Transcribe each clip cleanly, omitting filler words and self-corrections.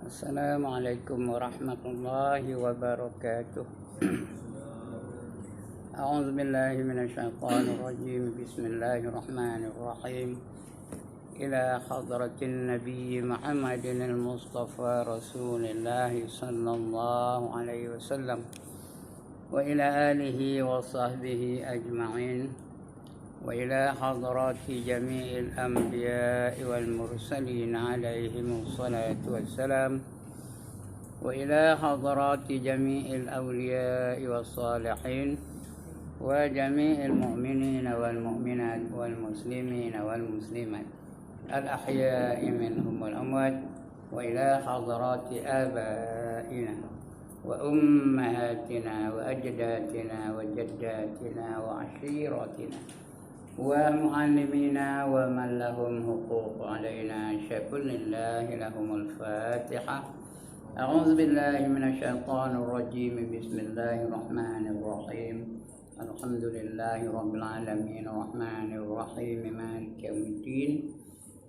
السلام عليكم ورحمة الله وبركاته. أعوذ بالله من الشيطان الرجيم. بسم الله الرحمن الرحيم. إلى حضرة النبي محمد المصطفى رسول الله صلى الله عليه وسلم وإلى آله وصحبه أجمعين، وإلى حضرات جميع الأنبياء والمرسلين عليهم الصلاة والسلام، وإلى حضرات جميع الأولياء والصالحين، وجميع المؤمنين والمؤمنات والمسلمين والمسلمات الأحياء منهم والأموات، وإلى حضرات آبائنا وأمهاتنا وأجدادنا وجداتنا وعشيرتنا ومعلمينا ومن لهم حقوق علينا، شكر لله لهم الفاتحة. أعوذ بالله من الشيطان الرجيم. بسم الله الرحمن الرحيم. الحمد لله رب العالمين الرحمن الرحيم مالك يوم الدين،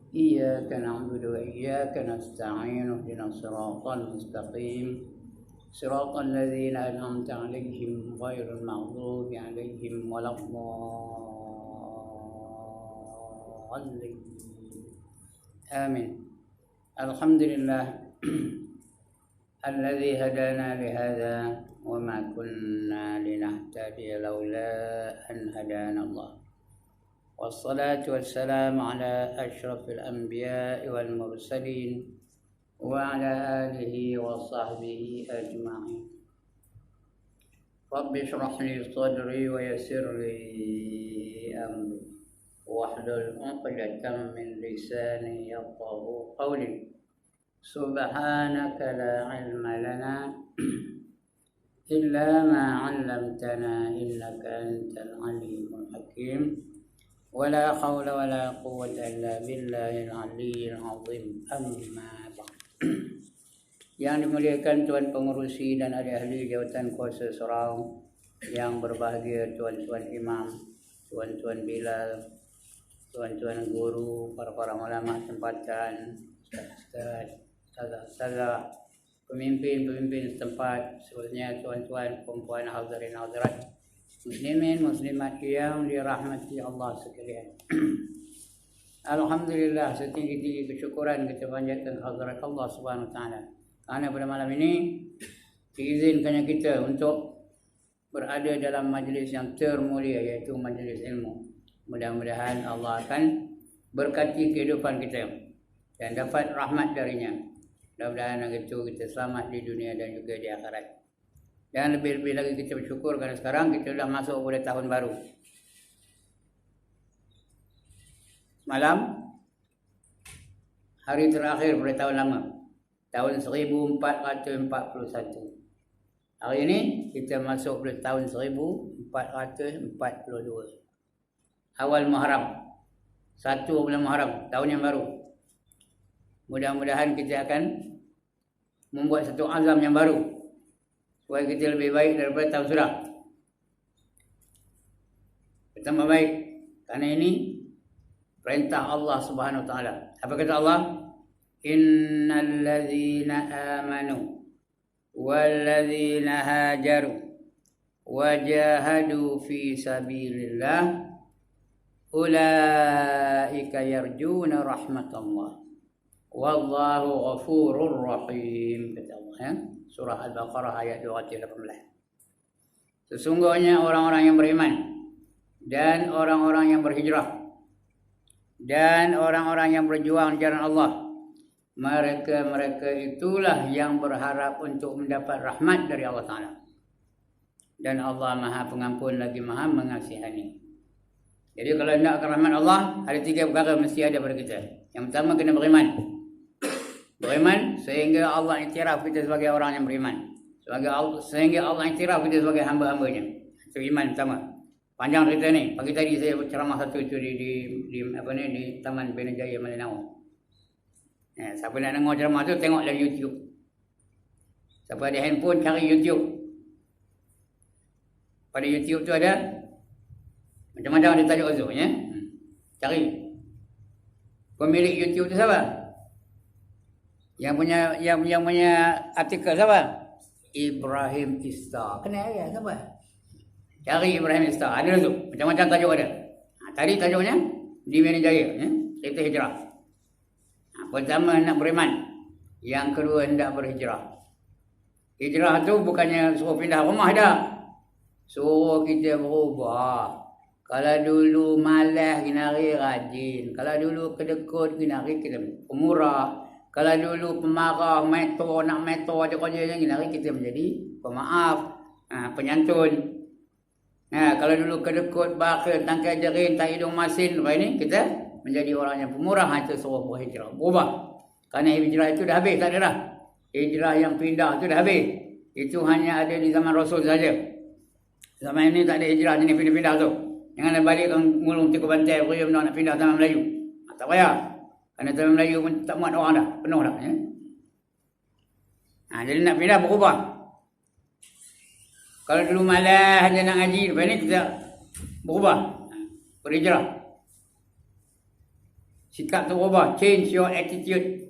إياك نعبد وإياك نستعين، اهدنا الصراط المستقيم صراط الذين أنعمت عليهم غير المغضوب عليهم ولا الضالين. آمين. الحمد لله الذي هدانا لهذا وما كنا لنهتدي لولا أن هدانا الله، والصلاة والسلام على أشرف الأنبياء والمرسلين وعلى آله وصحبه أجمعين. رب اشرح لي صدري ويسر لي أمري واحلل عقدة من لساني يفقهوا قولي. سبحانك لا علم لنا إلا ما علمتنا إنك أنت العليم الحكيم، ولا حول ولا قوة إلا بالله العلي العظيم. أما بعد. Yang dimuliakan Tuan Pengerusi dan ahli-ahli jawatan kuasa Serau, yang berbahagia Tuan-Tuan Imam, Tuan-Tuan Bilal, Tuan-Tuan Guru, para ulama tempatan, ustaz-ustazah, pemimpin-pemimpin setempat, seterusnya tuan-tuan, perempuan, hadirin hadirat, muslimin muslimat yang dirahmati Allah sekalian. Alhamdulillah, setinggi-tinggi kesyukuran kita panjatkan hadirat Allah Subhanahu wa taala. Karena pada malam ini diizinkannya kita untuk berada dalam majlis yang termulia, iaitu majlis ilmu. Mudah-mudahan Allah akan berkati kehidupan kita dan dapat rahmat darinya. Mudah-mudahan itu kita selamat di dunia dan juga di akhirat. Dan lebih-lebih lagi kita bersyukur kerana sekarang kita sudah masuk pada tahun baru. Malam hari terakhir pada tahun lama, tahun 1441. Hari ini kita masuk pada tahun 1442. Awal Muharram, 1 bulan Muharram, tahun yang baru. Mudah-mudahan kita akan membuat satu azam yang baru supaya kita lebih baik daripada tahun sudah. Bertambah baik, kerana ini perintah Allah Subhanahu wa taala. Apa kata Allah? Innal ladzina amanu wal ladzina hajaru wajahadu fi sabilillah ulaika yarjuna rahmatallah wallahu ghafurur rahim. Kata Allah, ya? Surah Al-Baqarah ayat 218. Sesungguhnya orang-orang yang beriman dan orang-orang yang berhijrah dan orang-orang yang berjuang di jalan Allah, mereka itulah yang berharap untuk mendapat rahmat dari Allah Ta'ala. Dan Allah Maha Pengampun lagi Maha Mengasihani. Jadi kalau nak rahmat Allah, ada 3 perkara mesti ada pada kita. Yang pertama, kena beriman. Beriman sehingga Allah iktiraf kita sebagai orang yang beriman. Sehingga Allah iktiraf kita sebagai hamba-hambanya. Itu iman pertama. Panjang cerita ni. Pagi tadi saya ceramah satu itu di Taman Bina Jaya Malinau. Siapa nak dengar ceramah tu, tengok dalam YouTube. Siapa ada handphone, cari YouTube. Pada YouTube tu ada macam-macam ada tajuk uzur, ya. Cari. Pemilik YouTube tu siapa? Yang punya artikel siapa? Ibrahim Ista. Kenal ya siapa? Cari Ibrahim Ista. Ada tu. Macam-macam tajuk ada. Tadi tajuknya di Medan Jaya, cerita hijrah. Pertama nak beriman, yang kedua hendak berhijrah. Hijrah tu bukannya suruh pindah rumah dah. Suruh kita berubah. Kalau dulu malas kena rajin. Kalau dulu kedekut kena kita pemurah. Kalau dulu pemarah, nak metro aja kerjanya kena kita menjadi pemaaf, penyantun. Kalau dulu kedekut, bakhil, tangkai jerin, tak hidung masin, apa ini kita menjadi orang yang pemurah. Itu suruh berhijrah, berubah. Kerana hijrah itu dah habis, tak ada dah. Hijrah yang pindah itu dah habis. Itu hanya ada di zaman Rasul saja. Zaman ini tak ada hijrah jenis pindah-pindah tu. Jangan balik mulung tiku bantai, berium nak pindah tanah Melayu. Tak payah. Kerana tanah Melayu pun tak muat orang dah, penuh dah. Jadi nak pindah berubah. Kalau dulu malas hanya nak ngaji, lepas ni kita berubah. Berhijrah. Sikap tu berubah. Change your attitude.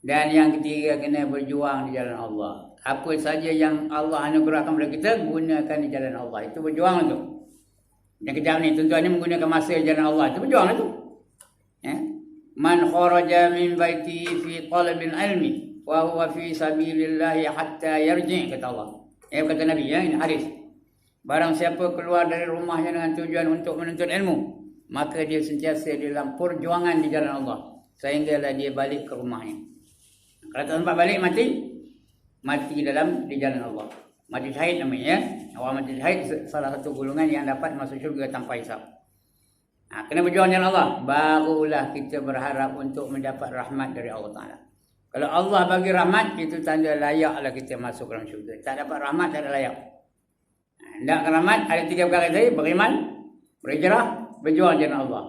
Dan yang ketiga, kena berjuang di jalan Allah. Apa saja yang Allah anugerahkan kepada kita, gunakan di jalan Allah. Itu berjuang tu. Yang kejap ni, tuan-tuan ni menggunakan masa di jalan Allah. Itu berjuang tu. Man kharaja min baiti fi talabil ilmi wa huwa fi sabilillahi hatta yarji', kata Allah. Kata Nabi, ini hadis. Barang siapa keluar dari rumahnya dengan tujuan untuk menuntut ilmu, maka dia sentiasa dalam perjuangan di jalan Allah sehinggalah dia balik ke rumahnya. Kalau tak sempat balik, mati di jalan Allah. Mati syahid namanya. Orang mati syahid salah satu golongan yang dapat masuk syurga tanpa hisab. Kena berjuang jalan Allah, barulah kita berharap untuk mendapat rahmat dari Allah Ta'ala. Kalau Allah bagi rahmat, itu tanda layaklah kita masuk dalam syurga. Tak dapat rahmat, tak ada layak. Hendak rahmat, ada 3 perkara tadi: beriman, berhijrah, berjuang jalan Allah.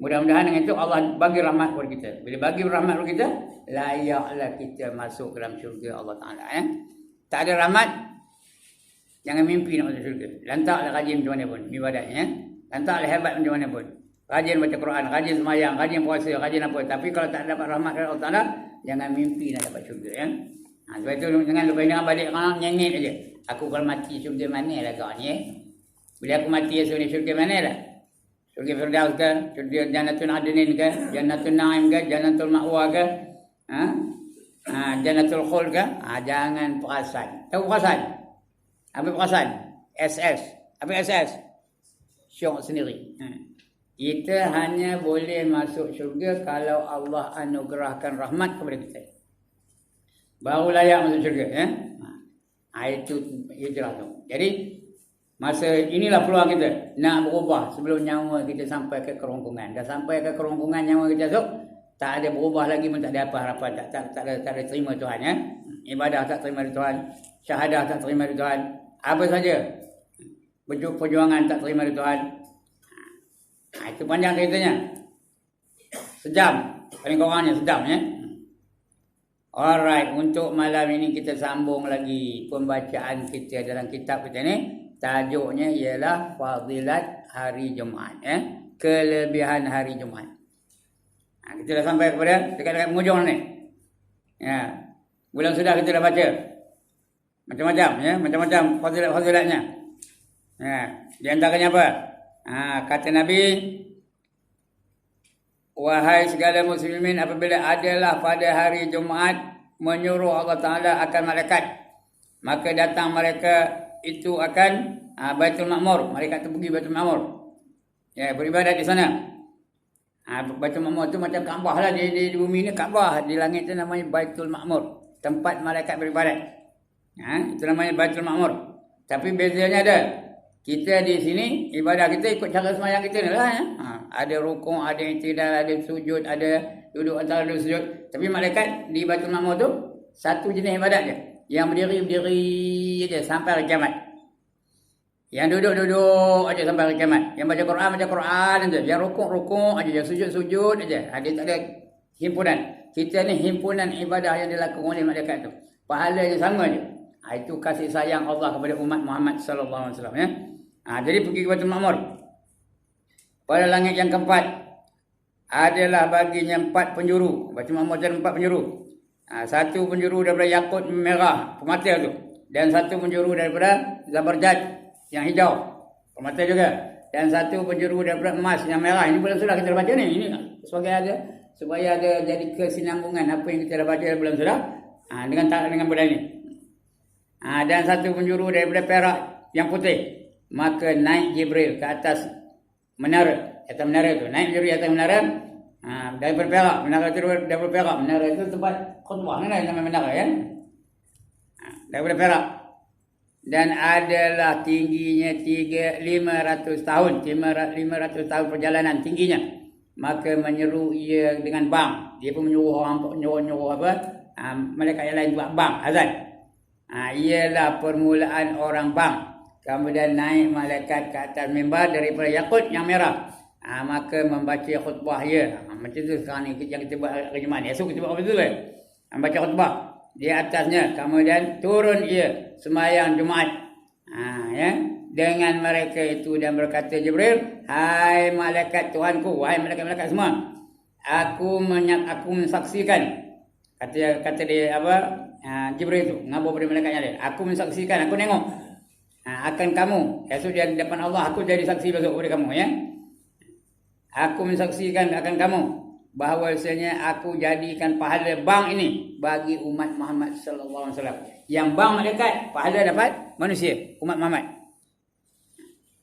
Mudah-mudahan dengan itu Allah bagi rahmat kepada kita. Bila bagi rahmat kepada kita, layaklah kita masuk dalam syurga Allah Ta'ala. Tak ada rahmat, jangan mimpi nak masuk syurga. Lantaklah rajin macam mana pun ibadatnya. Lantaklah hebat macam mana pun. Rajin baca Quran, rajin semayang, rajin puasa, rajin apa. Tapi kalau tak dapat rahmat dari Allah Ta'ala, jangan mimpi nak dapat syurga. Sebab itu jangan lepas dengan balik orang nyengit aja. Aku kalau mati syurga mana lah kau ni? Bila aku mati syurga mana lah? Syurga Firdaus ke? Syurga Jannatul Adnin ke? Jannatul Naim ke? Jannatul Ma'wa ke? Jannatul Khul ke? Jangan perasan. Tahu perasan? Apa perasan? SS. Apa SS? Syok sendiri. Kita hanya boleh masuk syurga kalau Allah anugerahkan rahmat kepada kita. Baru layak masuk syurga. Itu hijrah tu. Jadi, masa inilah peluang kita nak berubah sebelum nyawa kita sampai ke kerongkongan. Dah sampai ke kerongkongan nyawa kita esok, tak ada berubah lagi pun tak ada apa harapan. Tak ada terima Tuhan. Ibadah tak terima dari Tuhan. Syahadah tak terima dari Tuhan. Apa saja. Perjuangan tak terima dari Tuhan. Itu panjang ceritanya. Sejam. Paling kurangnya sejam ya. Alright, untuk malam ini kita sambung lagi pembacaan kita dalam kitab kita ni. Tajuknya ialah Fadilat Hari Jumaat. Kelebihan Hari Jumaat. Kita dah sampai kepada dekat-dekat penghujung ni. Bulan sudah kita dah baca. Macam-macam ya, macam-macam fadilat-fadilatnya. Di antaranya apa? Kata Nabi, wahai segala muslimin, apabila adalah pada hari Jumaat menyuruh Allah Ta'ala akan malaikat, maka datang mereka itu akan Baitul Ma'mur. Mereka itu pergi Baitul Ma'mur, beribadat di sana. Baitul Ma'mur itu macam Kaabah lah di bumi ni. Kaabah di langit itu namanya Baitul Ma'mur, tempat malaikat beribadat. Itu namanya Baitul Ma'mur. Tapi bezanya ada. Kita di sini ibadah kita ikut cara sembahyang kita ni lah. Ada rukuk, ada i'tidal, ada sujud, ada duduk antara dua sujud. Tapi malaikat di Baitul Ma'mur tu satu jenis ibadat je. Yang berdiri aja sampai hari kiamat. Yang duduk aja sampai hari kiamat. Yang baca Quran aja. Yang rukuk aja. Yang sujud aja. Dia tak ada himpunan. Kita ni himpunan ibadah yang dilakukan oleh malaikat tu. Pahalanya sama je. Itu kasih sayang Allah kepada umat Muhammad sallallahu alaihi wasallam ya. Jadi pergi ke Baitul Ma'mur. Pada langit yang keempat. adalah baginya 4 penjuru. Baca Muhammad ada 4 penjuru. Satu penjuru daripada yakut merah, permata tu. Dan satu penjuru daripada zabarjad yang hijau, permata juga. Dan satu penjuru daripada emas yang merah. Ini belum sudah kita dah baca ni. Ini sebagai ada supaya ada jadi kesinambungan apa yang kita dah baca belum sudah. Dengan benda ni. Dan satu penjuru daripada perak yang putih. Maka naik Jibril ke atas menara. Atas menara tu. Naik Jibril atas menara. Daripada perak. Menara tu daripada perak. Menara itu tempat khutbah. Ni lah nama menara ya. Daripada perak. Dan adalah tingginya 500 tahun. 500 tahun perjalanan tingginya. Maka menyeru ia dengan bang. Dia pun menyuruh orang, nyuruh apa? Malaikat yang lain buat bang, azan. Ialah permulaan orang bang. Kemudian naik malaikat ke atas mimbar daripada yakut yang merah. Maka membaca khutbah ia. Macam tu sekarang ni yang kita buat kerjaan ni. Esok kita buat apa tu kan? Membaca khutbah di atasnya. Kemudian turun ia sembahyang Jumaat. Ya. Dengan mereka itu dan berkata Jibril, hai malaikat Tuhanku, wahai malaikat-malaikat semua, aku mensaksikan. Kata dia apa? Jibril itu ngabur pada malaikat yang lain. Aku mensaksikan, aku nengok akan kamu. Esok di depan Allah aku jadi saksi besok kepada kamu ya. Aku mensaksikan akan kamu bahawasanya aku jadikan pahala bang ini bagi umat Muhammad sallallahu alaihi wasallam. Yang bang malaikat, pahala dapat manusia, umat Muhammad.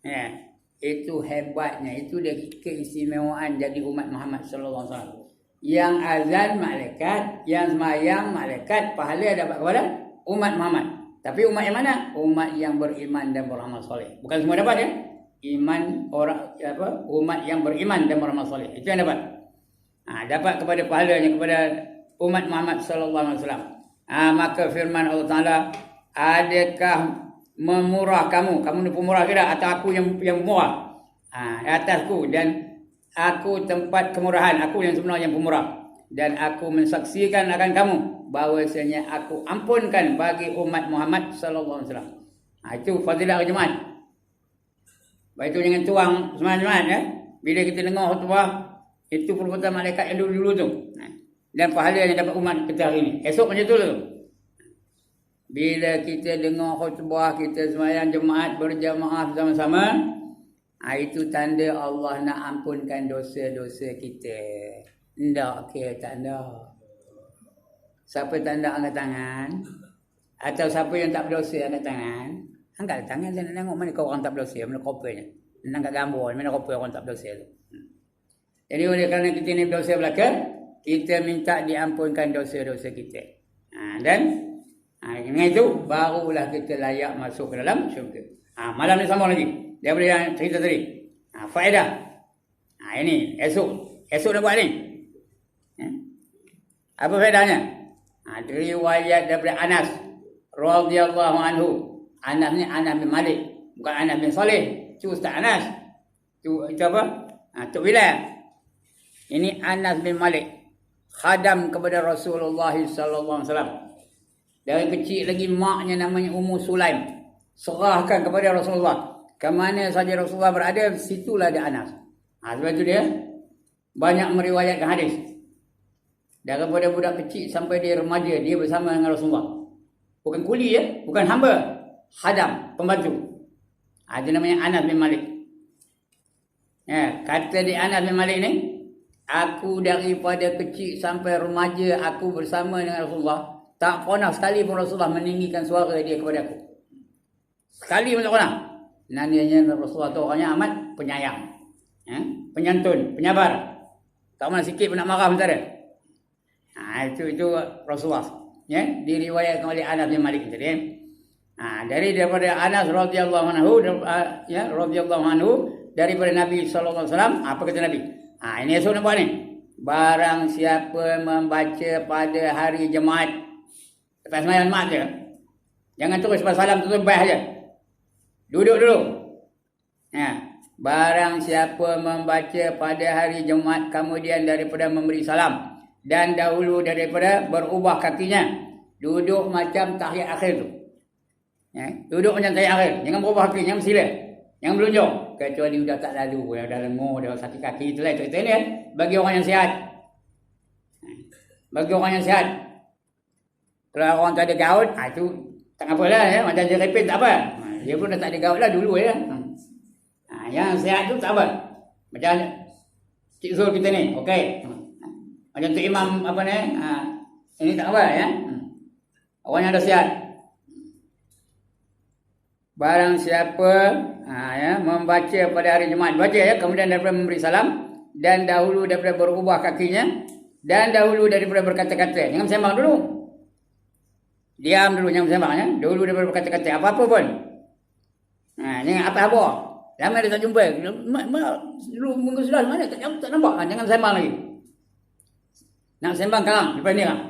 Ya, itu hebatnya, itu dia keistimewaan jadi umat Muhammad sallallahu alaihi wasallam. Yang azan malaikat, yang sembahyang malaikat, pahala dapat kepada umat Muhammad. Tapi umat yang mana? Umat yang beriman dan beramal soleh. Bukan semua dapat ya. Iman orang apa? Umat yang beriman dan beramal soleh. Itu yang dapat. Dapat kepada pahalanya kepada umat Muhammad sallallahu alaihi wasallam. Maka firman Allah Taala, adakah memurah kamu ni pemurah ke tak? Atau aku yang murah? Atasku dan aku tempat kemurahan, aku yang sebenarnya yang pemurah. Dan aku mensaksikan akan kamu bahawasanya aku ampunkan bagi umat Muhammad sallallahu alaihi wasallam. Itu fadilah Jumaat. Baik itu jangan tuang semalam Jumaat ya. Bila kita dengar khutbah, itu perbuatan malaikat yang dulu-dulu tu. Dan pahala yang dapat umat kita hari ini. Esok macam tu tu. Bila kita dengar khutbah, kita sembahyang Jumaat berjamaah bersama-sama, itu tanda Allah nak ampunkan dosa-dosa kita. Ndak ke tak ada. Siapa tanda angkat tangan? Atau siapa yang tak berdosa angkat tangan? Angkat tangan saya nak tengok mana kau orang tak berdosa, mana kopenya. Nak angkat gambar mana kopi orang tak berdosa tu. Jadi oleh kerana kita ni berdosa belaka, kita minta diampunkan dosa-dosa kita. Dan dengan itu barulah kita layak masuk ke dalam syurga. Malam ni sambung lagi. Daripada yang cerita tadi. Faedah. Ini esok nak buat ni. Apa faedahnya? Riwayat daripada Anas radhiyallahu anhu. Anas ni Anas bin Malik, bukan Anas bin Saleh. Itu Ustaz Anas. Itu apa? Tok Bilal. Ini Anas bin Malik, khadam kepada Rasulullah sallallahu alaihi wasallam. Dari kecil lagi maknya namanya Ummu Sulaim. Serahkan kepada Rasulullah. Ke mana saja Rasulullah berada, situlah ada Anas. Sebab itu dia banyak meriwayatkan hadis. Daripada budak kecil sampai dia remaja, dia bersama dengan Rasulullah. Bukan kuli ya, bukan hamba. Khadam, pembantu. Itu namanya Anas bin Malik. Kata di Anas bin Malik ni, aku daripada kecil sampai remaja aku bersama dengan Rasulullah. Tak pernah sekali pun Rasulullah meninggikan suara dia kepada aku. Sekali pun tak pernah. Nanya Rasulullah tu orangnya amat penyayang. Penyantun, penyabar. Tak pernah sikit pun nak marah sementara. Itu Rasulullah. Diriwayatkan oleh Anas bin Malik tadi. Daripada Anas radhiyallahu anhu daripada Nabi sallallahu alaihi wasallam, apa kata Nabi? Ini esok nak buat ni. Barang siapa membaca pada hari Jumaat, lepas sembahyang Jumaat je. Jangan terus lepas salam tutup baik aja. Duduk dulu. Barang siapa membaca pada hari Jumaat kemudian daripada memberi salam dan dahulu daripada berubah kakinya, duduk macam tahiyat akhir tu. Duduk macam tahiyat akhir. Jangan berubah kaki, jangan bersila. Jangan melunjuk. kecuali sudah tak lalu, dah lengur, dah sakit kaki, itulah cerita ni kan. Bagi orang yang sihat. Bagi orang yang sihat. Kalau orang tak ada gaut, itu tak apalah ya, macam dia repit tak apa. Dia pun dah tak ada gaut lah dulu ya. Yang sihat tu tak apa. Macam Cik Zul kita ni, okey. Macam tu Imam apa ni, ini tak apa ya. Orang yang dah sihat. Barang siapa ya, membaca pada hari Jumaat, baca ya, kemudian daripada memberi salam, dan dahulu daripada berubah kakinya, dan dahulu daripada berkata-kata. Jangan sembang dulu. Diam dulu, jangan sembang ya. Dahulu daripada berkata-kata apa-apa pun. Jangan apa-apa. Lama dia tak jumpa. Dulu minggu sudah mana tak nampak. Jangan sembang lagi. Nak sembang sekarang, lepas ni lah.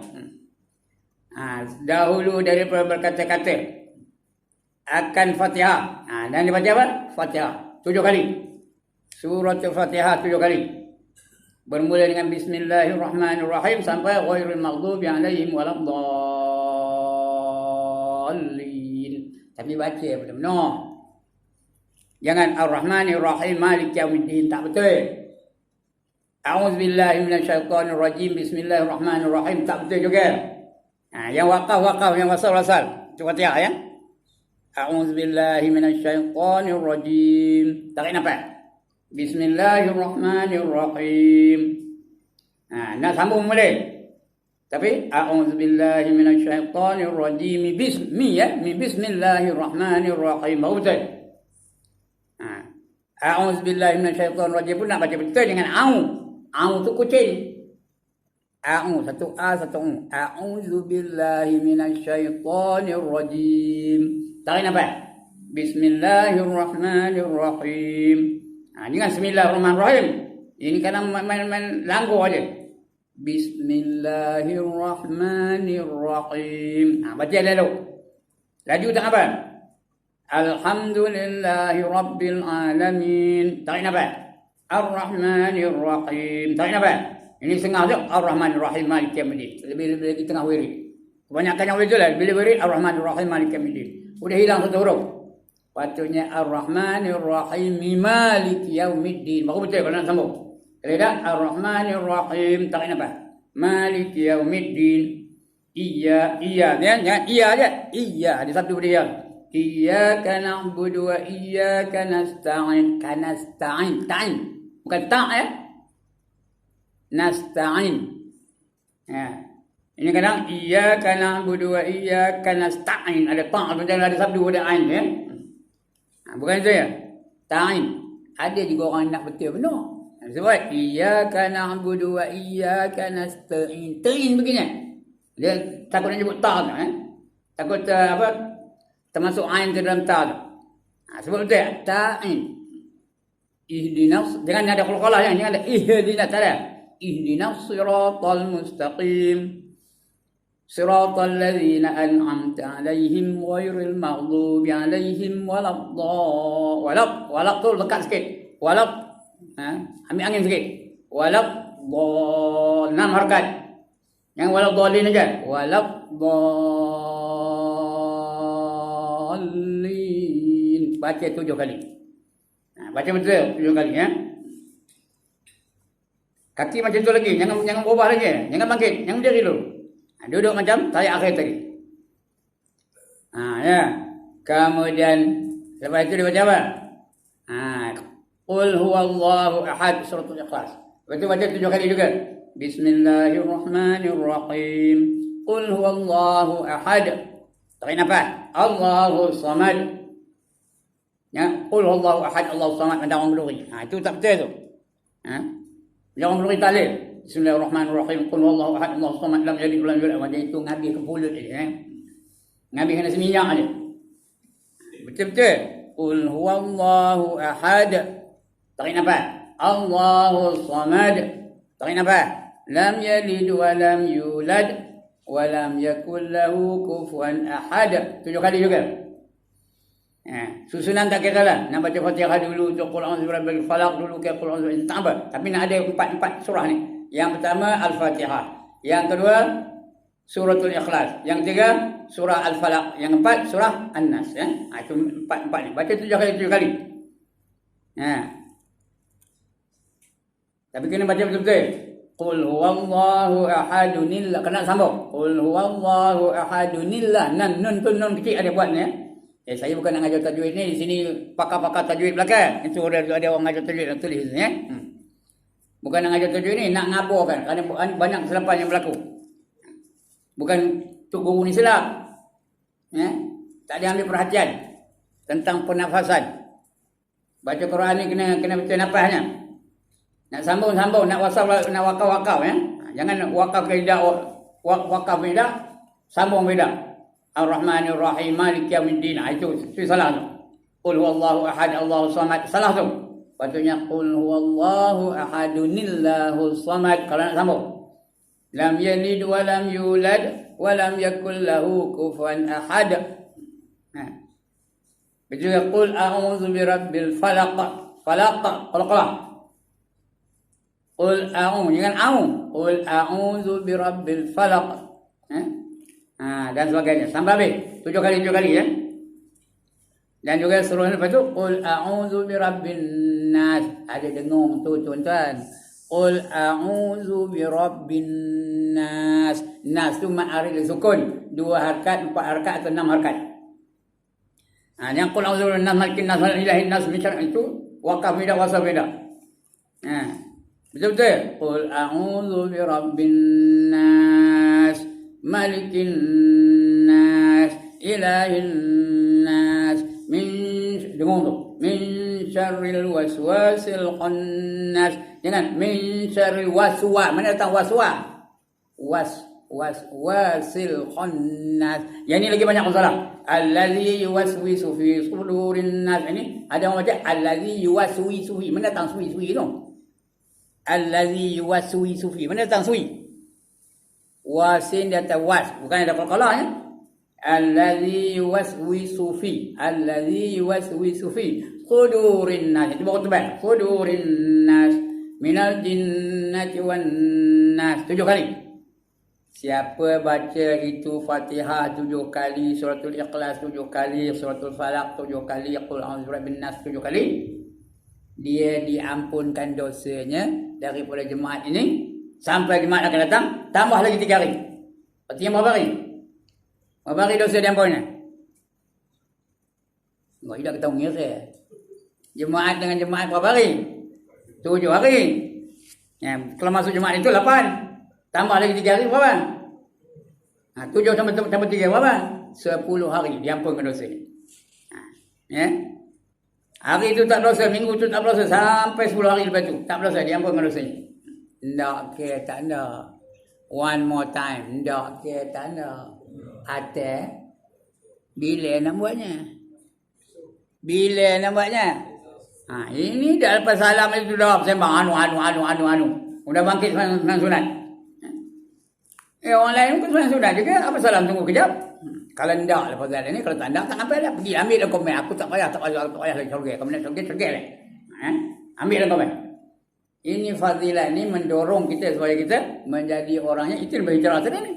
Dahulu daripada berkata-kata akan Fatihah. Dan dibaca apa? Fatihah 7 kali. Surah Al-Fatihah 7 kali. Bermula dengan Bismillahirrahmanirrahim sampai ghairil maghdubi alaihim waladdallin. Tapi baca betul-betul. Jangan Ar-Rahmanir-Rahim Maliki Yaumiddin, tak betul. A'udzubillahi minasyaitonirrajim Bismillahirrahmanirrahim, tak betul juga. Yang wakaf, yang wasal. Itu Fatihah ya. A'udzubillahi minasyaitonirrajim. Tarik nafas. Bismillahirrahmanirrahim. Nak sambung boleh. Tapi a'udzubillahi minasyaitonirrajim. Bismillahirrahmanirrahim. Baru betul. A'udzubillahi minasyaitonirrajim pun nak baca betul dengan au. Au tu kucing. A'u, satu A, satu U. A'udzubillahi minasyaitonirrajim. Tarik nafas. Bismillahirrahmanirrahim. Dengan Bismillahirrahmanirrahim. Ini kadang main langgur aja. Bismillahirrahmanirrahim. Baca dulu. Laju tak apa? Alhamdulillahi Rabbil Alamin. Tarik nafas. Ar-Rahmanir-Rahim. Tarik nafas. Ini setengah tu. Ar-Rahmanir-Rahim Maliki Yaumiddin. Lebih lagi tengah wirid. Kebanyakan yang boleh tu lah. Bila wirid Ar-Rahmanir-Rahim Maliki Yaumiddin. Sudah hilang satu huruf. Patutnya Ar-Rahmanir-Rahim Maliki Yaumiddin. Baru betul kalau nak sambung. Kalau tak Ar-Rahmanir-Rahim. Tarik nafas. Maliki Yaumiddin. Iya. Jangan iya aja. Iya. Ada satu pada iya. Iyyaka na'budu wa iyyaka nasta'in. Kanasta'in. Ta'in. Bukan ta' ya. Nasta'in. Ya. Ini kadang iyyaka na'budu wa iyyaka nasta'in. Ada ta' macam ada sabdu ada ain ya. Bukan itu ya. Ta'in. Ada juga orang nak betul benar. Sebab iyyaka na'budu wa iyyaka nasta'in. Ta'in begini. Dia takut nak sebut ta' ya. Takut apa? Termasuk ain ke dalam ta' tu. Sebab betul ya. Ta'in. Ihdinas. Jangan ada qalqalah ya. Jangan ada ihdinas. Tak ada. Ihdinas siratal mustaqim. Siratal ladzina an'amta alaihim ghairil maghdubi alaihim waladdallin. Walad tu lekat sikit. Walad. Ambil angin sikit. Waladdallin. 6 harakat. Yang waladdallin aja. Waladdallin. Baca 7 kali. Baca betul 7 kali ya. Kaki macam tu lagi, jangan berubah lagi. Jangan bangkit, jangan berdiri dulu. Duduk macam tayak akhir tadi. Ya. Kemudian lepas itu dibaca apa? Qul huwallahu ahad, surah Al-Ikhlas. Betul baca 7 kali juga. Bismillahirrahmanirrahim. Qul huwallahu ahad. Tarik nafas. Allahu samad. Ya, qul huwallahu ahad, Allahu samad, ada orang berduri. Itu tak betul tu. Jangan berduri tahlil. Bismillahirrahmanirrahim. Qul huwallahu ahad, Allahu samad, lam yalid walam yulad. Macam itu ngabi ke mulut dia. Ngabi kena seminyak aja. Betul-betul. Qul huwallahu ahad. Tarik nafas. Allahu samad. Tarik nafas. Lam yalid walam yulad walam yakul lahu kufuwan ahad. 7 kali juga. Susunan tak kira lah. Nak baca Fatihah dulu, Qul a'udzu birabbil falaq dulu ke Qul a'udzu birabbil tak apa. Tapi nak ada 4 surah ni. Yang pertama Al-Fatihah. Yang kedua Suratul Ikhlas. Yang ketiga surah Al-Falaq. Yang keempat surah An-Nas ya. Itu 4 ni. Baca 7 kali 7 kali. Tapi kena baca betul-betul. Qul huwallahu ahadunillah. Kena sambung. Qul huwallahu ahadunillah. Nun tu nun kecil ada buat ni. Saya bukan nak ajar tajwid ni. Di sini pakar-pakar tajwid belakang. Itu ada orang ajar tajwid yang tulis ni. Bukan nak ajar tajwid ni, nak ngaburkan. Kerana banyak kesilapan yang berlaku. Bukan tu guru ni silap. Tak ada ambil perhatian tentang pernafasan. Baca Quran ni kena baca nafasnya. Nak sambung-sambung, nak wakaf-wakaf Jangan wakaf ke lidah, wakaf lidah, sambung lidah. Ar-Rahmanir Rahim Maliki Yaumiddin. Itu salah tu. Qul huwallahu ahad Allahus samad. Salah tu. Patutnya qul huwallahu ahadunillahus samad. Kalau nak sambung. Lam yalid wa lam yulad wa lam yakul lahu kufuwan ahad. Juga qul a'udzu birabbil falaq. Falaq, qalaq. Qul a'udzu, jangan qul a'udzu birabbil falaq. Dan sebagainya. Sampai habis. 7 kali ya. Dan juga suruh lepas tu qul a'udzu birabbin nas. Ada dengung tu tuan-tuan. Qul a'udzu birabbin nas. Nas tu ma'aril sukun. 2 harakat, 4 harakat atau 6 harakat. Yang qul a'udzu birabbin nas malikin nas ilahin nas min syarri itu wakaf beda wasaf beda. Betul-betul. Qul a'udzu birabbin nas malikin nas ilahin nas min syarril waswasil khannas. Jangan min syarril waswa. Mana datang waswa? Waswasil khannas. Yang ini lagi banyak masalah. Allazi yuwaswisu fi sudurin nas. Ini ada orang baca allazi yuwaswisu fi. Mana datang sui tu? Allazi yuwaswisu fi. Mana datang sui? Wasin di atas was. Bukan ada qalqalah ya. Allazi yuwaswisu fi. Allazi yuwaswisu fi sudurin nas. Itu baru tebal. Sudurin nas minal jinnati wan nas. 7 kali. Siapa baca itu Fatihah 7 kali, Suratul Ikhlas 7 kali, Suratul Falaq 7 kali, Qul a'udzu birabbin nas 7 kali, dia diampunkan dosanya daripada jemaat ini sampai jemaat akan datang, tambah lagi 3 hari. Artinya berapa hari? Berapa hari dosa diampunnya? Enggak tidak ketahui ngira. Jemaat dengan jemaat berapa hari? 7 hari. Kalau masuk jemaat itu 8. Tambah lagi 3 hari berapa? 7 tambah 3 berapa? 10 hari diampunkan dosa. Hari itu tak dosa, minggu itu tak dosa, sampai 10 hari lepas itu tak dosa, diampunkan dosanya. Tak kira tak ada. One more time. Tak kira tak ada. Atas bila nak buatnya? Bila nak buatnya? Ini dah lepas salam itu dah sembang anu. Udah bangkit senang sunat. Orang lain pun senang sunat juga. Apa salam tunggu kejap? Kalau tidak lepas salam ni, kalau tak ada tak apa dah. Pergi ambil dah komen. Aku tak payah lagi syurga. Kamu nak syurga lah. Ambil dah komen. Ini fadilah ni mendorong kita supaya kita menjadi orangnya itu lebih hijrah tadi ni.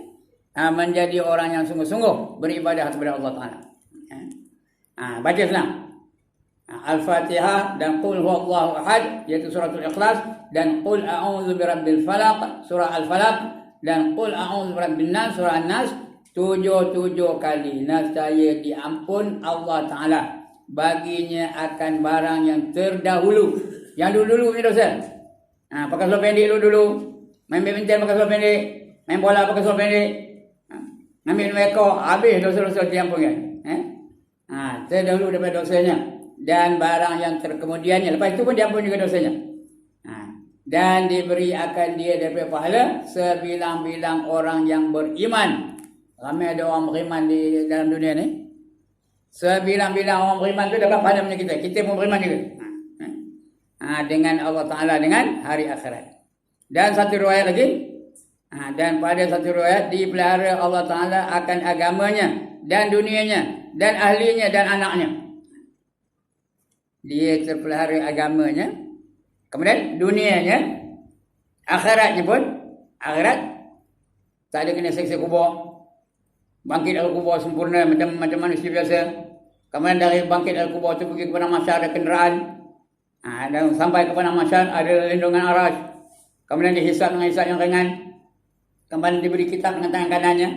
Menjadi orang yang sungguh-sungguh beribadah kepada Allah Taala. Baca senang. Al-Fatihah dan Qul huwallahu ahad iaitu suratul Ikhlas dan Qul a'udzu birabbil falaq surah Al-Falaq dan Qul a'udzu birabbin nas surah An-Nas 7 kali. Nescaya diampun Allah Taala baginya akan barang yang terdahulu. Yang dulu ni dosa. Pakai seluar pendek dulu. Main badminton pakai seluar pendek. Main bola pakai seluar pendek. Ambil ekor habis dosa-dosa diampun kan. Terdahulu daripada dosanya. Dan barang yang terkemudiannya. Lepas itu pun diampun juga dosanya. Dan diberi akan dia daripada pahala sebilang-bilang orang yang beriman. Ramai ada orang beriman di dalam dunia ni. Sebilang-bilang orang beriman tu dapat pahala punya kita. Kita pun beriman juga. Dengan Allah Ta'ala, dengan hari akhirat. Dan satu riwayat lagi. Dan pada satu riwayat dipelihara Allah Ta'ala akan agamanya dan dunianya dan ahlinya dan anaknya. Dia terpelihara agamanya, kemudian dunianya, akhiratnya pun, akhirat tak ada kena seksa kubur, bangkit dari kubur sempurna macam manusia biasa. Kemudian dari bangkit dari kubur tu pergi kepada mahsyar ada kenderaan. Dan sampai kepada mahsyar ada lindungan arasy. Kemudian dihisab dengan hisab yang ringan. Kemudian diberi kitab dengan tangan kanannya.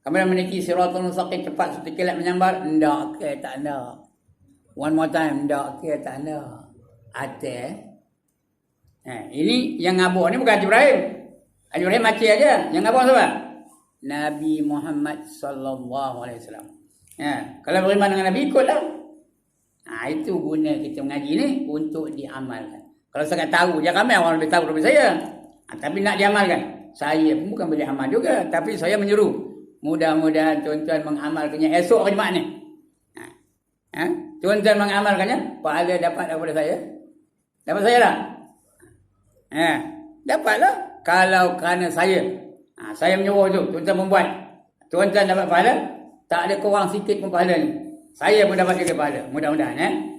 Kemudian meniti siratul mustaqim cepat seperti kilat menyambar. Ndak ke tak ada. One more time. Ndak ke tak ada. Atas. Ini yang ngabur ni bukan Haji Ibrahim. Haji Ibrahim mati aja. Yang ngabur siapa? Nabi Muhammad sallallahu alaihi wasallam. Kalau beriman dengan Nabi ikutlah. Itu guna kita mengaji ni untuk diamalkan. Kalau saya tahu, dia ramai orang lebih tahu daripada saya. Tapi nak diamalkan. Saya pun bukan boleh amal juga. Tapi saya menyeru. Mudah-mudahan tuan-tuan mengamalkannya esok hari Jumaat ni. Tuan-tuan mengamalkannya, pahala dapat daripada saya. Dapat saya tak? Dapatlah. Kalau kerana saya menyuruh tu, tuan-tuan membuat. Tuan-tuan dapat pahala. Tak ada kurang sikit pun pahala ni. Saya pun dapat juga pahala. Mudah-mudahan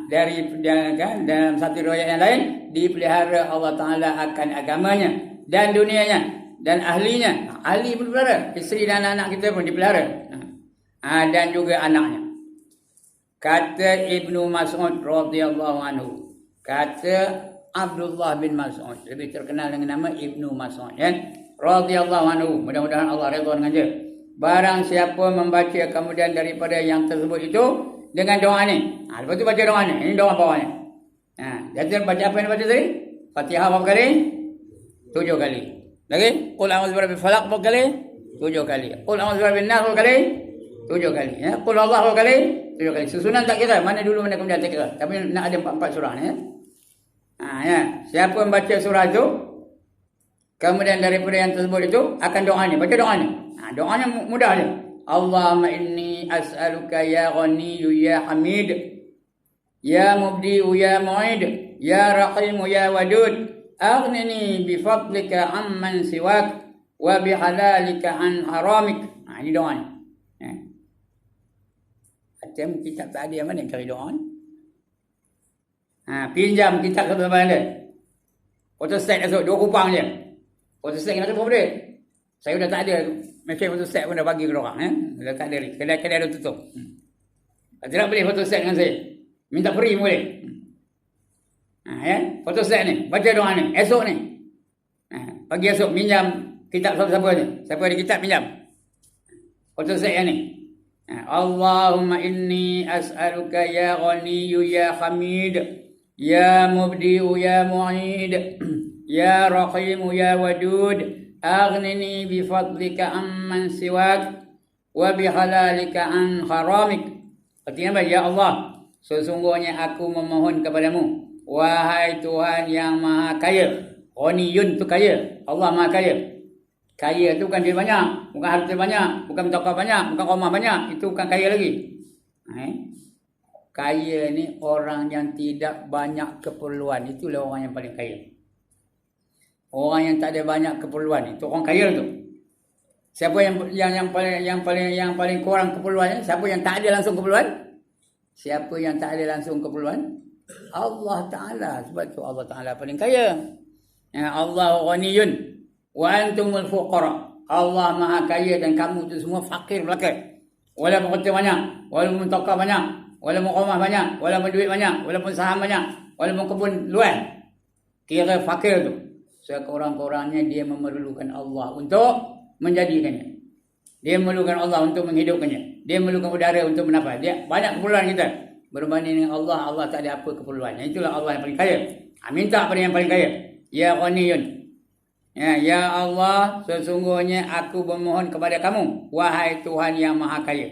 dalam satu riwayat yang lain, dipelihara Allah Ta'ala akan agamanya dan dunianya dan ahlinya. Ahli pun dipelihara. Isteri dan anak kita pun dipelihara. Dan juga anaknya. Kata Ibnu Mas'ud radhiyallahu anhu. Kata Abdullah bin Mas'ud. Lebih terkenal dengan nama Ibnu Mas'ud. Radhiyallahu anhu. Mudah-mudahan Allah redha dengan dia. Barang siapa membaca kemudian daripada yang tersebut itu dengan doa ni. Lepas tu baca doa ni. Ini doa bawahnya. Jadi baca apa yang baca tadi? Fatihah berapa kali? 7 kali. Lagi? Qul a'udzu birabbil falaq berapa kali? 7 kali. Qul a'udzu birabbin nas berapa kali? 7 kali. Qul Allah berapa kali? 7 kali. Susunan tak kira. Mana dulu mana kemudian tak kira. Tapi nak ada 4 surah ni. Siapa membaca surah itu, kemudian daripada yang tersebut itu akan doa ni. Baca doa ni. Doanya mudah je. Allahumma inni as'aluka ya ghaniyyu ya hamid. Ya mubdi'u ya mu'id. Ya rahimu ya wadud. Aghnini bifadlika amman siwak. Wa bihalalika an haramik. Ini doa ni. Macam kitab tadi yang mana yang cari doa ni? Pinjam kitab ke tempat anda. Photostat esok 2 kupang je. Photostat kena berapa duit? Saya dah tak ada. Mesin photostat pun dah bagi ke orang. Dah tak ada. Kedai-kedai dah tutup. Tidak boleh photostat dengan saya. Minta free boleh. Photostat ni. Baca doa ni. Esok ni. Pagi esok minjam kitab siapa-siapa ni. Siapa ada kitab pinjam. Photostat yang ni. Allahumma inni as'aluka ya ghaniyyu ya hamid. Ya mubdi'u ya mu'id. Ya rahimu ya wadud. Aghnini bifadlika amman siwak. Wa bihalalika an haramik. Artinya apa? Ya Allah, sesungguhnya aku memohon kepadamu, wahai Tuhan yang maha kaya. Ghaniyun tu kaya. Allah maha kaya. Kaya tu bukan duit banyak, bukan harta banyak, bukan tokah banyak, bukan rumah banyak. Itu bukan kaya lagi. Kaya ni orang yang tidak banyak keperluan. Itulah orang yang paling kaya. Orang yang tak ada banyak keperluan, itu orang kaya tu. Siapa yang paling kurang keperluannya? Siapa yang tak ada langsung keperluan? Siapa yang tak ada langsung keperluan? Allah Ta'ala. Sebab tu Allah Ta'ala paling kaya. Allah ghaniyun wa antumul fuqara. Allah maha kaya dan kamu tu semua fakir belaka. Walaupun harta banyak, walaupun tokah banyak, walaupun rumah banyak, walaupun duit banyak, walaupun saham banyak, walaupun kebun luas, kira fakir tu. Sekurang-kurangnya dia memerlukan Allah untuk menjadikannya. Dia memerlukan Allah untuk menghidupkannya. Dia memerlukan udara untuk bernafas. Dia banyak keperluan kita. Berbanding dengan Allah, Allah tak ada apa keperluannya. Itulah Allah yang paling kaya. Minta pada yang paling kaya. Ya ghaniyun. Ya Allah, sesungguhnya aku memohon kepada kamu, wahai Tuhan yang maha kaya.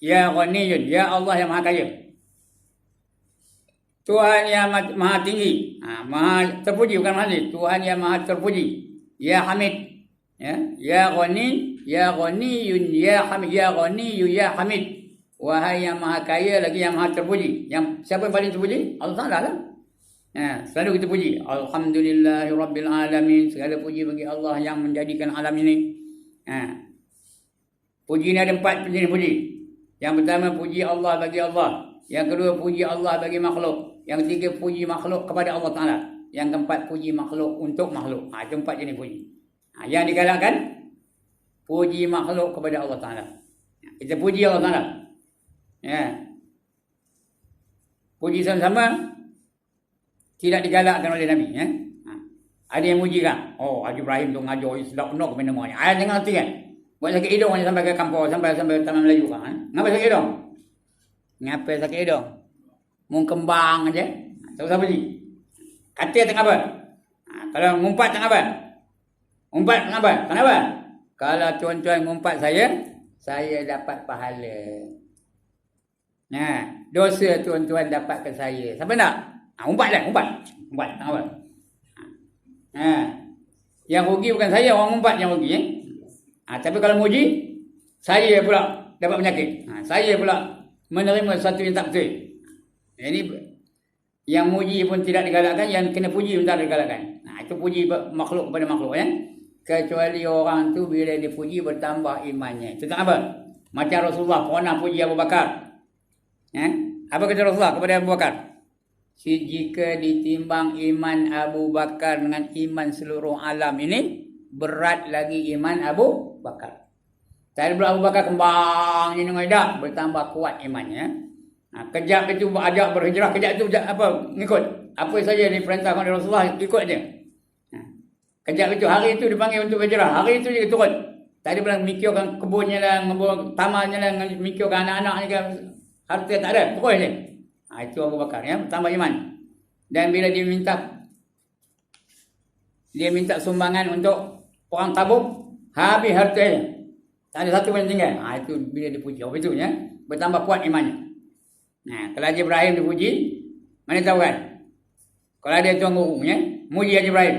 Ya ghaniyun. Ya Allah yang maha kaya. Tuhan yang maha tinggi, maha terpuji, bukan maha tinggi. Tuhan yang maha terpuji. Ya Hamid. Ya Ghani, Ya Ghaniyun, Ya Hamid. Ya Ghaniyu, Ya Hamid. Wahai yang maha kaya lagi yang maha terpuji. Yang siapa yang paling terpuji? Allah Ta'ala lah. Selalu kita puji. Alhamdulillahirabbil alamin. Segala puji bagi Allah yang menjadikan alam ini. Puji ni ada 4 jenis puji. Yang pertama, puji Allah bagi Allah. Yang kedua, puji Allah bagi makhluk. Yang ketiga, puji makhluk kepada Allah Ta'ala. Yang keempat, puji makhluk untuk makhluk. Itu 4 jenis puji. Yang digalakkan, puji makhluk kepada Allah Ta'ala. Kita puji Allah Ta'ala. puji sama-sama tidak digalakkan oleh Nabi. Ya? Ada yang muji kan? Oh, Haji Ibrahim tu ngajar sedap penuh ke mana-mana. Ayat jangan hati kan? Buat sakit hidung sampai ke kampung, sampai Taman Melayu kan? Ngapa sakit hidung? Ngapa sakit hidung? Mau kembang aja. Tahu siapa ni? Katil tak apa? Kalau ngumpat tak apa? Ngumpat kenapa? Kenapa? Kalau tuan-tuan ngumpat saya dapat pahala. Nah, dosa tuan-tuan dapat ke saya. Siapa nak? Umpatlah, umpat. Umpat, tak apa. Yang rugi bukan saya, orang ngumpat yang rugi. Tapi kalau muji, saya pula dapat penyakit. Saya pula menerima sesuatu yang tak betul. Ini yang muji pun tidak digalakkan, yang kena puji pun tak digalakkan. Itu puji makhluk kepada makhluk. Ya? Kecuali orang tu bila dipuji bertambah imannya. Itu tak apa? Macam Rasulullah pernah puji Abu Bakar. Apa kata Rasulullah kepada Abu Bakar? Jika ditimbang iman Abu Bakar dengan iman seluruh alam ini, berat lagi iman Abu Bakar. Tadi pula Abu Bakar kembang dengan dah bertambah kuat imannya. Kejap itu ajak berhijrah, kejap itu apa ngikut. Apa saja diperintahkan oleh Rasulullah ikut dia. Kejap itu hari itu dipanggil untuk berhijrah, hari itu dia turun. Tadi pula mikirkan kebunnya lah, tamannya lah, mikirkan anak-anaknya kan, harta tak ada, terus dia. Itu Abu Bakar ya, bertambah iman. Dan bila dia minta sumbangan untuk perang Tabuk, habis hartanya. Tak ada satu pun yang tinggal. Itu bila dipuji. Apa itu ya? Bertambah kuat imannya. Kalau Haji Ibrahim dipuji, mana tahu kan? Kalau ada tuan guru ya, muji Haji Ibrahim.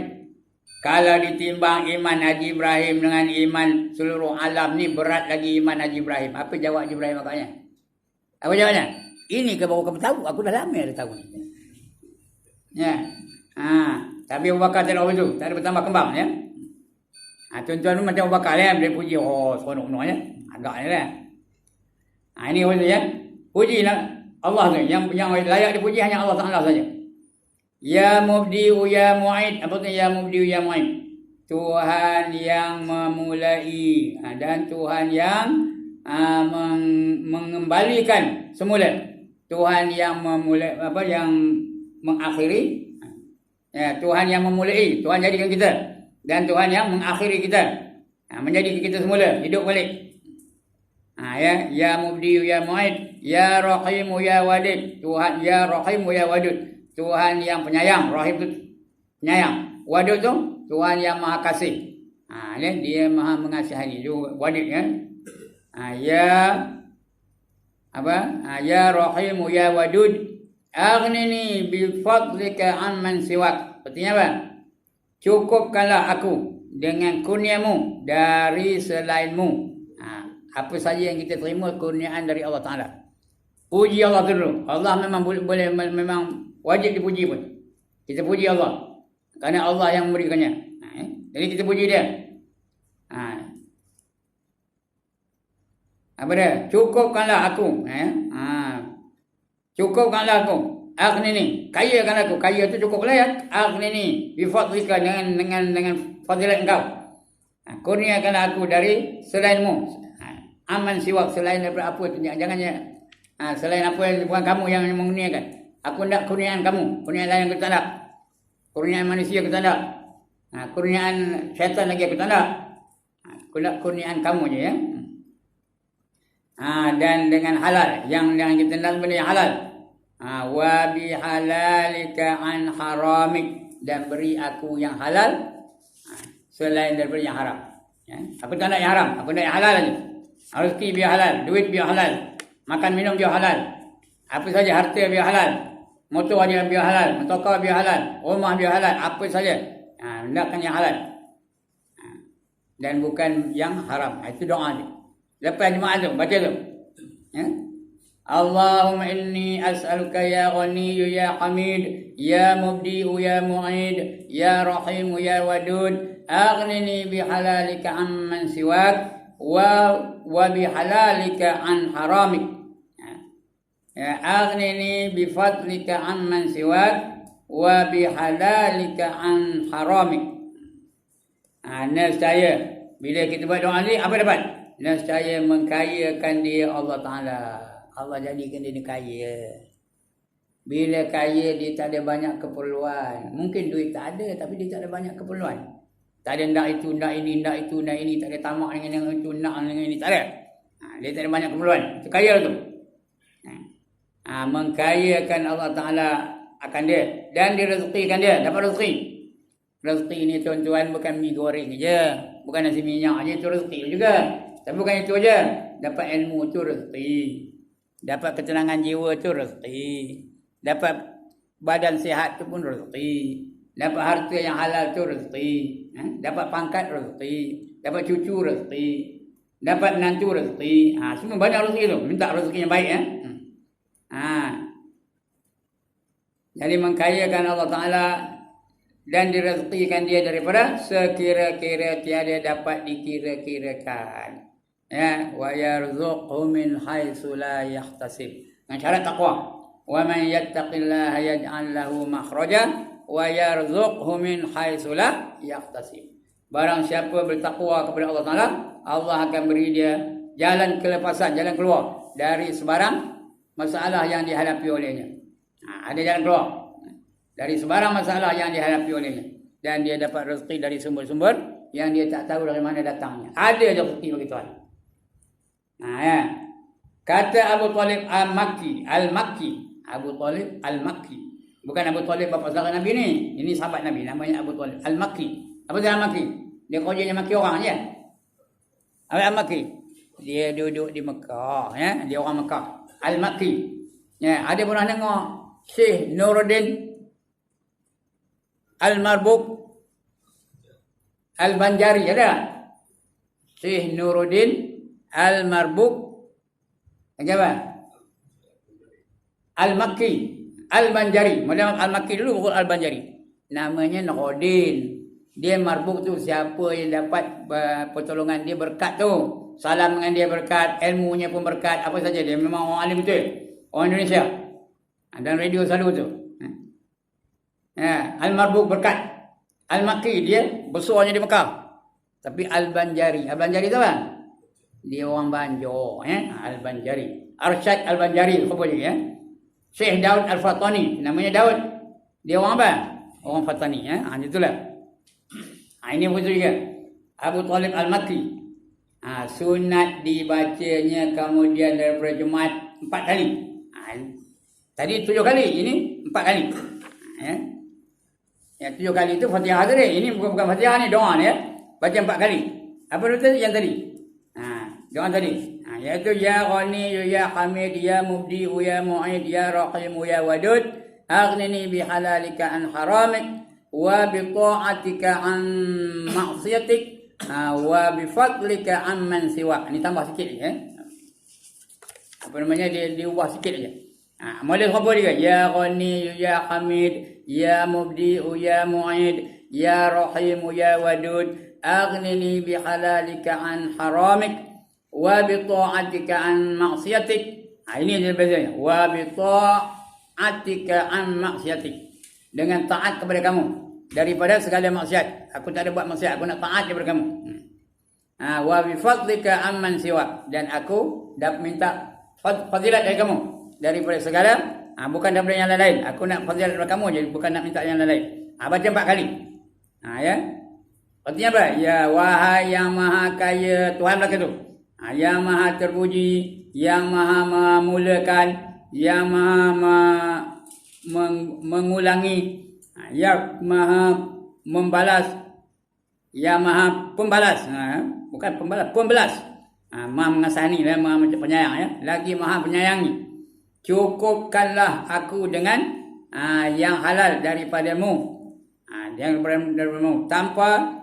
Kalau ditimbang iman Haji Ibrahim dengan iman seluruh alam ni, berat lagi iman Haji Ibrahim. Apa jawab Haji Ibrahim agaknya? Apa jawabnya? Ini ke baru kamu tahu? Aku dah lama dah tahu. Ya. Tapi Abu Bakar tak ada apa tu. Tak ada bertambah kembang ya. Tuan-tuan macam Abu Bakar ya, dia puji. Oh, seronok-seronok ya. Agaknya lah. Ini apa tu ya. Pujilah Allah tu. Yang layak dipuji hanya Allah Ta'ala saja. Ya Mubdi'u Ya Mu'id. Apa tu Ya Mubdi'u Ya Mu'id? Tuhan yang memulai dan Tuhan yang mengembalikan semula. Tuhan yang memulai yang mengakhiri. Tuhan yang memulai, Tuhan jadikan kita, dan Tuhan yang mengakhiri kita. Menjadikan kita semula hidup balik. Ya Mubdi'u Ya Mu'id, Ya Rahimu Ya Wadud. Tuhan Ya Rahimu Ya Wadud. Tuhan yang penyayang, Rahim itu penyayang. Wadud tu Tuhan yang Maha Kasih. Dia Maha Mengasihani. Itu Wadud ya. Ya Rahimu Ya Wadud, aghnini bi fadlika amman siwak. Artinya apa? Cukupkanlah aku dengan kurniamu dari selainmu. Apa saja yang kita terima kurniaan dari Allah Ta'ala. Puji Allah dulu. Allah memang boleh memang wajib dipuji pun. Kita puji Allah. Kerana Allah yang memberikannya. Jadi kita puji dia. Apa dia? Cukupkanlah aku. Cukupkanlah aku. Aghnini, kayakan aku. Kaya tu cukup layak. Aghnini, bifadlika dengan fadilat engkau. Kurniakanlah aku dari selainmu. Aman siwak, selain daripada apa tu. Jangan selain apa yang bukan kamu yang mengurniakan. Aku nak kurniaan kamu. Kurniaan lain aku tak nak. Kurniaan manusia aku tak nak. Kurniaan syaitan lagi aku tak nak. Aku nak kurniaan kamu je ya. Dan dengan halal. Yang kita nak benda yang halal. Wa bihalalika an haramik. Dan beri aku yang halal selain daripada yang haram. Aku tak nak yang haram. Aku nak yang halal saja. Rezeki biar halal. Duit biar halal. Makan minum biar halal. Apa saja harta biar halal. Motor dia biar halal. Motorkar biar halal. Rumah biar halal. Apa saja. Hendakkan yang halal. Dan bukan yang haram. Itu doa dia. Lepas jemaah tu, baca tu. Allahumma inni as'aluka ya Ghaniyu ya Hamid, ya Mubdi'u ya Mu'id, ya Rahimu ya Wadud, aghnini bihalalika amman siwak, wa bihalalika an haramik. Aghnini bifadlika amman siwak, wa bihalalika an haramik. Nescaya bila kita buat doa ni, apa dapat? Nescaya mengkayakan dia Allah Ta'ala. Allah jadikan dia kaya. Bila kaya dia tak ada banyak keperluan. Mungkin duit tak ada tapi dia tak ada banyak keperluan. Tak ada nak itu, nak ini, nak itu, nak ini. Tak ada tamak dengan yang itu, nak dengan ini. Tak ada. Dia tak ada banyak keperluan. Itu kaya tu. Mengkayakan Allah Ta'ala akan dia. Dan direzekikan dia. Dapat rezeki. Rezeki ni tuan-tuan bukan mi goreng je. Bukan nasi minyak je. Itu rezeki juga. Tapi bukan itu je. Dapat ilmu tu rezeki. Dapat ketenangan jiwa tu rezeki. Dapat badan sihat tu pun rezeki. Dapat harta yang halal tu rezeki. Dapat pangkat rezeki. Dapat cucu rezeki. Dapat menantu rezeki. Semua banyak rezeki tu. Minta rezeki yang baik. Jadi mengkayakan Allah Ta'ala dan direzekikan dia daripada sekira-kira tiada dapat dikira-kirakan. Wa yarzuqhu min haitsu la yahtasib. Dengan syarat takwa. Wa man yattaqillaha yaj'al lahu makhraja wa yarzuqhu min haitsu la yahtasib. Barang siapa bertakwa kepada Allah Ta'ala, Allah akan beri dia jalan kelepasan, jalan keluar dari sebarang masalah yang dihadapi olehnya. Ada jalan keluar dari sebarang masalah yang dihadapi olehnya. Dan dia dapat rezeki dari sumber-sumber yang dia tak tahu dari mana datangnya. Ada rezeki bagi Tuhan. Kata Abu Talib Al-Makki. Abu Talib Al-Makki. Bukan Abu Talib bapa saudara Nabi ni. Ini sahabat Nabi. Namanya Abu Talib Al-Makki. Apa dia Al-Makki? Dia kerjanya maki orang je. Al-Makki. Dia duduk di Mekah. Dia orang Mekah. Al-Makki. Ada pernah dengar Syekh Nuruddin Al-Marbuk Al-Banjari, ada? Syekh Nuruddin Al-Marbuk apa? Al-Makki Al-Banjari. Mula Al-Makki dulu, bukan Al-Banjari. Namanya Nuruddin. Dia marbuk tu siapa yang dapat pertolongan dia, berkat tu. Salam dengan dia berkat, ilmunya pun berkat, apa saja dia memang orang alim betul. Orang Indonesia. Dan radio selalu tu. Al-Marbuk berkat. Al-Makki dia besarnya di Mekah. Tapi Al-Banjari. Al-Banjari tu kan? Dia orang Banjar. Al-Banjari. Arsyad Al-Banjari. Apa dia? Syekh Daud Al-Fatani. Namanya Daud. Dia orang apa? Orang Fatani. Itulah. Ini pun juga. Abu Talib Al-Makki. Sunat dibacanya kemudian daripada Jumaat 4 kali. Tadi 7 kali, ini 4 kali. Yang 7 kali itu Fatihah tadi. Ini bukan Fatihah ni, doa ni. Baca 4 kali. Apa itu yang tadi? Doa tadi. Iaitu ya Ghani, ya Hamid, ya Mubdi, ya Mu'id, ya Rahim, ya Wadud. Aghnini bihalalika an haramik. Wa bi ta'atika an maksiatik. Wa bi fadlika amman siwa. Ini tambah sikit je. Apa namanya, dia ubah sikit aja. Mula apa dia? Ya Ghani, ya Hamid, ya Mubdi, ya Mu'id, ya Rahim, ya Wadud. Aghnini bihalalika an haramik. Wa bi ta'atika an maksiatik. Ini dia bezanya. Wa bi ta'atika an maksiatik. Dengan taat kepada kamu daripada segala maksiat. Aku tak ada buat maksiat, aku nak taat kepada kamu. Wa bi fadlika amman siwa. Dan aku dapat minta fadilat dari kamu daripada segala, bukan daripada yang lain. Aku nak fadilat daripada kamu je, bukan nak minta yang lain. Baca 4 kali. Ya. Artinya apa? Ya wahai yang maha kaya, Tuhan belaka tu. Yang maha terpuji, yang maha memulakan, yang maha mengulangi, yang maha membalas, yang maha pembalas. Bukan pembalas, pembalas. Maha mengasani, maha penyayang, ya. Lagi maha penyayangi. Cukupkanlah aku dengan yang halal daripadamu, daripadamu, tanpa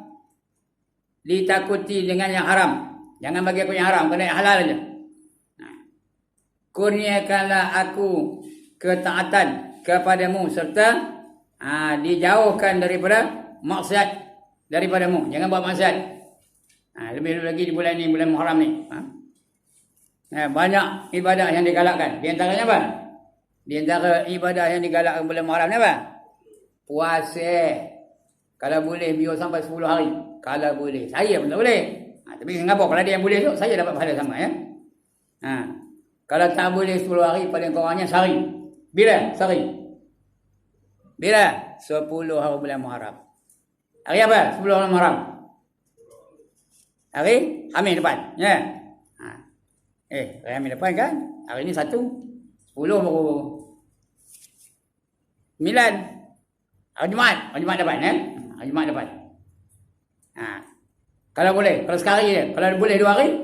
ditakuti dengan yang haram. Jangan bagi aku yang haram, kena yang halal aja. Kurniakanlah aku ketaatan kepadamu serta dijauhkan daripada maksiat daripadamu. Jangan buat maksiat. Lebih lagi di bulan ni, bulan Muharram ni. Banyak ibadah yang digalakkan. Di antaranya apa? Di antara ibadah yang digalakkan bulan Muharram ni apa? Puasa. Kalau boleh biar sampai 10 hari. Kalau boleh. Saya pun tak boleh. Tapi Singapura kalau ada yang boleh tu, saya dapat pahala sama, ya. Kalau tak boleh 10 hari, paling kurangnya sehari. Bila? Sorry. Bila? 10 hari bulan Muharram. Hari apa? 10 hari Muharram. Hari Khamis depan. Ya. Ha. Hari Khamis depan kan? Hari ni 1. 10 baru 9. Hari Jumaat. Hari Jumaat depan. Hari Jumaat depan. Kalau boleh. Kalau sekali je. Kalau boleh 2 hari.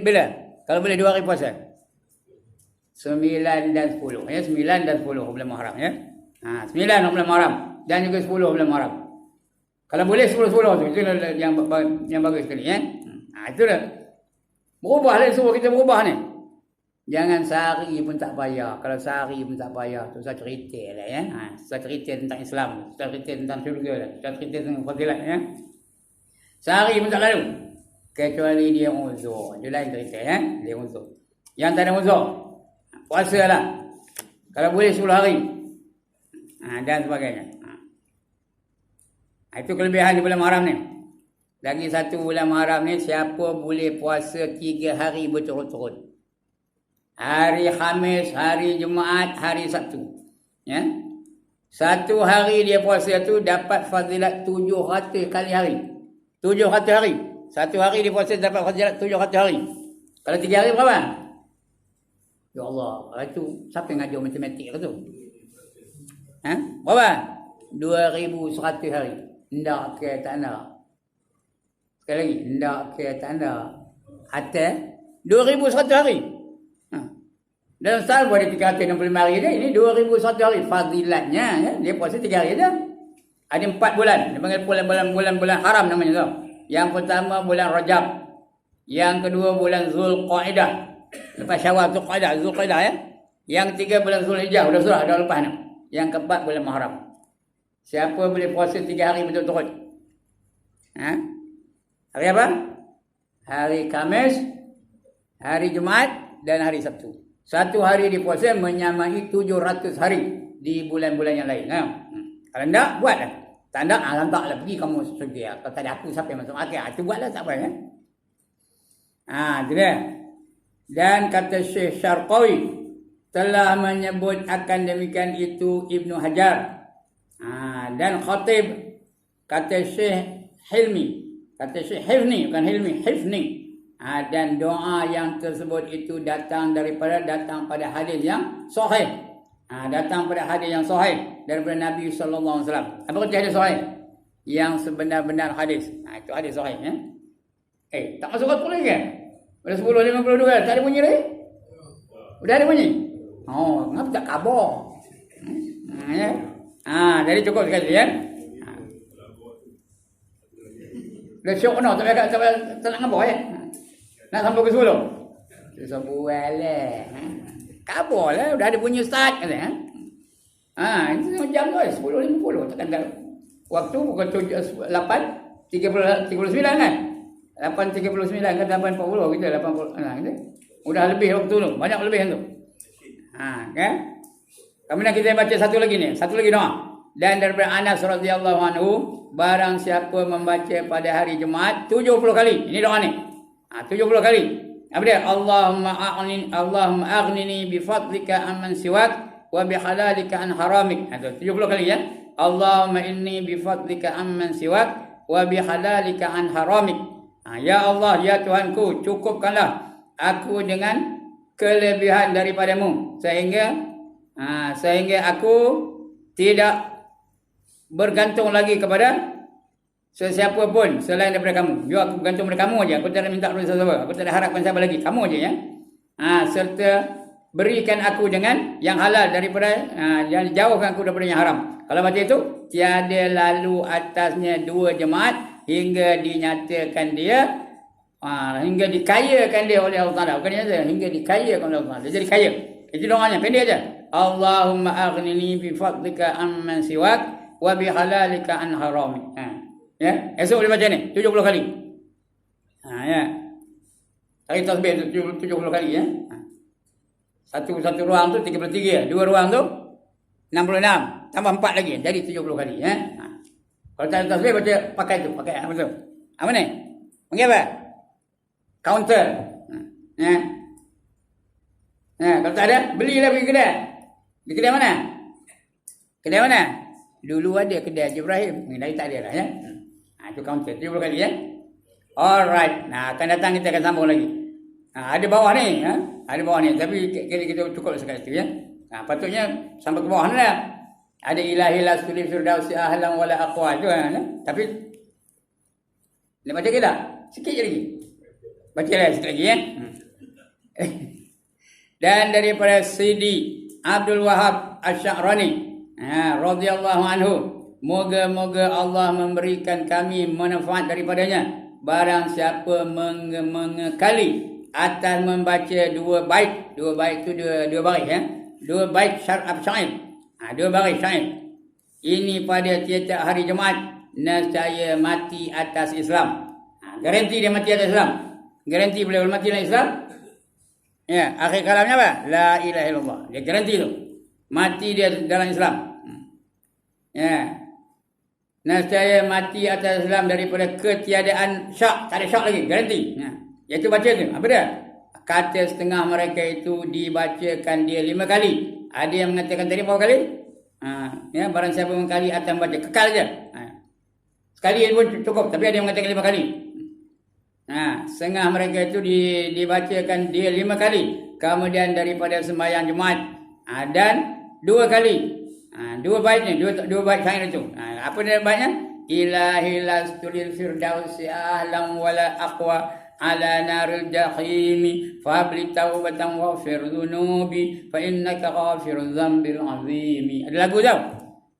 Bila? Kalau boleh 2 hari puasa. 9 dan 10. 9 dan 10 bulan Muharram. 9 bulan Muharram. Dan juga 10 bulan Muharram. Kalau boleh 10-10 tu. Itu yang bagus sekali. Itu dah. Berubah lah. Suruh kita berubah ni. Jangan sehari pun tak payah. Kalau sehari pun tak payah. Tu saya cerita lah. Saya cerita tentang Islam. Saya cerita tentang syurga lah. Saya cerita tentang fadilat. Sehari pun tak lalu. Kecuali dia uzur. Itu lain cerita. Dia uzur. Yang tak ada uzur. Puasa lah. Kalau boleh 10 hari. Dan sebagainya. Itu kelebihan di bulan Muharram ni. Lagi satu bulan Muharram ni. Siapa boleh puasa 3 hari berturut-turut. Hari Khamis, hari Jumaat, hari Sabtu. Satu hari dia puasa tu dapat fadilat 700 kali hari. 700 hari. Satu hari dia puasa dapat fadilat 700 hari. Kalau 3 hari berapa? Ya Allah, itu siapa yang ngajar matematik tu? Berapa? 2100 hari. Ndak ke tak nak. Sekali lagi, ndak ke tak nak. Atas 2100 hari. Dalam setahun buat dia 365 hari je. Ini 2100 hari. Fadilatnya, dia puasa 3 hari je. Ada 4 bulan. Dia panggil bulan-bulan haram namanya tu. Yang pertama bulan Rajab. Yang kedua bulan Zulqaidah. Lepas Syawal Zulqaidah ya. Yang ketiga bulan Zulhijjah. Sudah lepas ni. Yang keempat bulan Muharram. Siapa boleh puasa 3 hari berturut-turut? Hari apa? Hari Khamis, hari Jumaat dan hari Sabtu. Satu hari di puasa menyamai 700 hari di bulan-bulan yang lain. Kalau tak, buatlah. Tak nak, lantaklah pergi kamu surga. Kalau tak ada aku, siapa yang masuk akal? Itu buatlah, tak apa. Itu dia. Dan kata Syekh Syarqawi telah menyebut akan demikian itu Ibnu Hajar. Dan Khatib kata Syekh Hilmi. Kata Syekh Hifni, bukan Hilmi, Hifni. Dan doa yang tersebut itu datang pada hadis yang sahih. Datang pada hadis yang sahih daripada Nabi sallallahu alaihi wasallam. Apa kata hadis sahih? Yang sebenar-benar hadis. Itu hadis sahih tak masuk waktu lagi kan? Pada 10.52 tak ada bunyi lagi? Sudah ada bunyi? Kenapa tak khabar? Jadi cukup sekali ya. Dah syok no, tak nak khabar ya. Nak sampai ke 10? Sebuah lah. Khabar lah. Dah ada bunyi start. Itu jam tu 10.50. Takkan dah. Waktu bukan 8.39 kan? 8.39 kan 8.40 kita 80. Udah lebih waktu tu. Banyak lebih tu. Kan? Kemudian kita baca satu lagi ni. Satu lagi doa. Dan daripada Anas radhiyallahu anhu, barang siapa membaca pada hari Jumaat 70 kali. Ini doa ni. 70 kali. Apa dia? Allahumma aghnini bi fadlika amman siwak wa bi halalika an haramik. Itu 70 kali ya. Allahumma inni bi fadlika amman siwak wa bi halalika an haramik. Ya Allah, ya Tuhanku, cukupkanlah aku dengan kelebihan daripadamu sehingga aku tidak bergantung lagi kepada sesiapa pun selain daripada kamu. Aku bergantung pada kamu aja. Aku tak ada minta kepada siapa. Aku tak ada harapkan siapa lagi. Kamu aja ya. Serta berikan aku dengan yang halal daripada yang jauhkan aku daripada yang haram. Kalau macam itu, tiada lalu atasnya 2 jemaat hingga dinyatakan dia hingga dikayakan dia oleh Allah Taala. Bukan dia hingga dikayakan oleh Allah Taala. Dia jadi kaya. Itu doanya pendek aja. Allahumma aghnini bi fadlika amman siwak wa bi halalika an harami. Ya, esok boleh baca ni 70 kali. Ya. Tarik tasbih 70 kali ya. Satu ruang tu 33, 2 ruang tu 66, tambah 4 lagi jadi 70 kali ya. Kalau tak ada tasbih baca pakai tu, pakai apa tu? Apa ni? Panggil apa? Counter. Kalau tak ada, belilah pergi kedai. Di kedai mana? Kedai mana? Dulu ada kedai Haji Ibrahim. Ni tak ada lah ya. Itu counter 30 kali ya. Alright. Nah, akan datang kita akan sambung lagi. Ada bawah ni, ada bawah ni. Tapi kita cukup sekat situ ya. Patutnya sampai ke bawah ni lah. Ada ilahi la stuli firdausi ahlan wala aqwa tu kan. Tapi nak baca ke tak? Sikit je lagi. Baca lah sikit lagi ya. Dan daripada Sidi Abdul Wahab Asy-Sya'rani radhiyallahu anhu, moga-moga Allah memberikan kami manfaat daripadanya. Barang siapa mengekali atas membaca 2 bait. 2 bait tu 2 baris ya. 2 bait syar'ab syair. 2 baris syair. Ini pada tiap-tiap hari Jumaat, nescaya mati atas Islam. Garanti dia mati atas Islam. Garanti boleh mati dalam Islam. Ya, akhir kalamnya apa? La ilaha illallah. Dia garanti tu. Mati dia dalam Islam. Ya. Nescaya mati atas Islam daripada ketiadaan syak. Tak ada syak lagi, garanti. Ya. Iaitu baca tu. Apa dia? Kata setengah mereka itu dibacakan dia 5 kali. Ada yang mengatakan tadi berapa kali? Ya, barang siapa mengkali akan baca. Kekal je. Sekali pun cukup. Tapi ada yang mengatakan 5 kali. Setengah mereka itu dibacakan dia 5 kali. Kemudian daripada sembahyang Jumaat. Dan 2 kali. 2 baitnya. 2 bait syair itu. Apa dia baitnya? Ilahi lastulil firdausi ahlan wala aqwa ala naril jahimi fabli taubatan waghfir dhunubi fa innaka ghafirudz dzambil azimi. Ada lagu tau.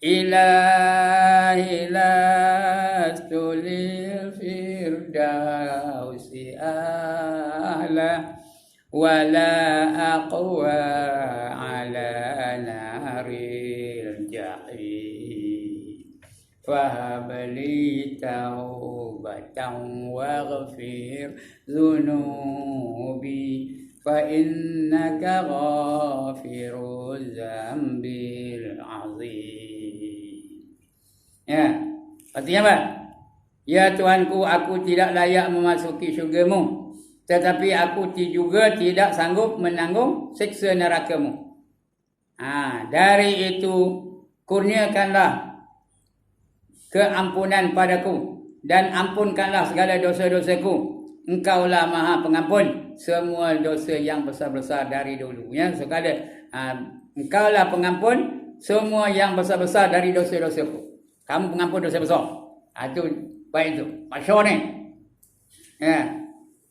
Ilahi lastulil firdausi ahla wala aqwa ala naril jahim fahabli taubatan waghfir dhunubi fa innaka ghafirudz dzambil azim. Ya, artinya apa? Ya Tuhanku, aku tidak layak memasuki syurga-Mu, tetapi aku juga tidak sanggup menanggung siksa neraka-Mu. Dari itu kurniakanlah keampunan padaku dan ampunkanlah segala dosa-dosaku. Engkaulah Maha Pengampun semua dosa yang besar-besar dari dulu. Ya, sekala Engkaulah pengampun semua yang besar-besar dari dosa-dosaku. Kamu pengampun dosa besar. Itu baik tu. Masyhur ni. Ya.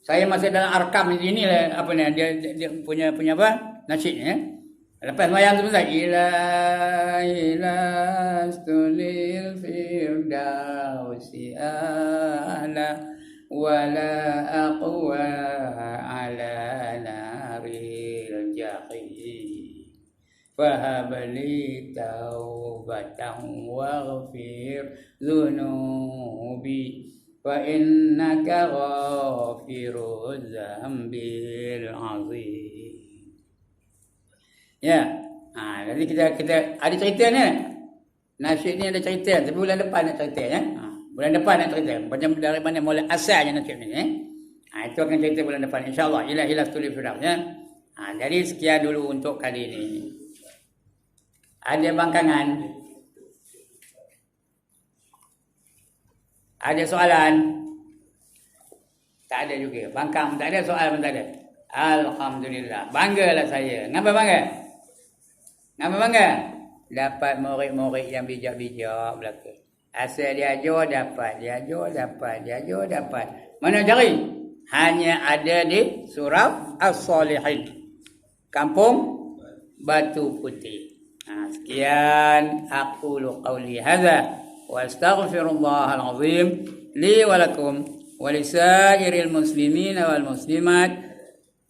Saya masih dalam arkam ini lah apa ni dia punya apa? Nasyid ya. Lepas sembahyang sebentar. Ilahi lastulil firdausi ala wala aqwa ala naril jahim. Fahabli taubatan waghfir dhunubi fa innaka ghafirudz dzambil azim. Ya. Jadi kita ada cerita ni. Nasyid ni ada cerita, tapi bulan depan nak cerita ya. Bulan depan nak cerita. Macam dari mana mula asalnya nasyid ni ya. Itu akan cerita bulan depan insya-Allah. Ilahi lastulil firdaus ya. Jadi sekian dulu untuk kali ini. Ada bangkangan? Ada soalan? Tak ada juga. Bangkang tak ada, soalan pun tak ada. Alhamdulillah. Banggalah saya. Ngapa bangga? Ngapa bangga? Dapat murid-murid yang bijak-bijak belaka. Asal dia ajar dapat, dia ajar dapat, dia ajar dapat. Mana cari? Hanya ada di Surau As-Salihin. Kampung Batu Putih. Sekian aqulu qawli hadza wa astaghfirullahal azim li wa lakum wa lisairil muslimin wal muslimat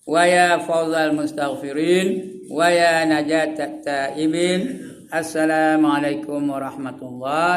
wa ya fawzal mustaghfirin wa ya najatat taibin. Assalamualaikum warahmatullahi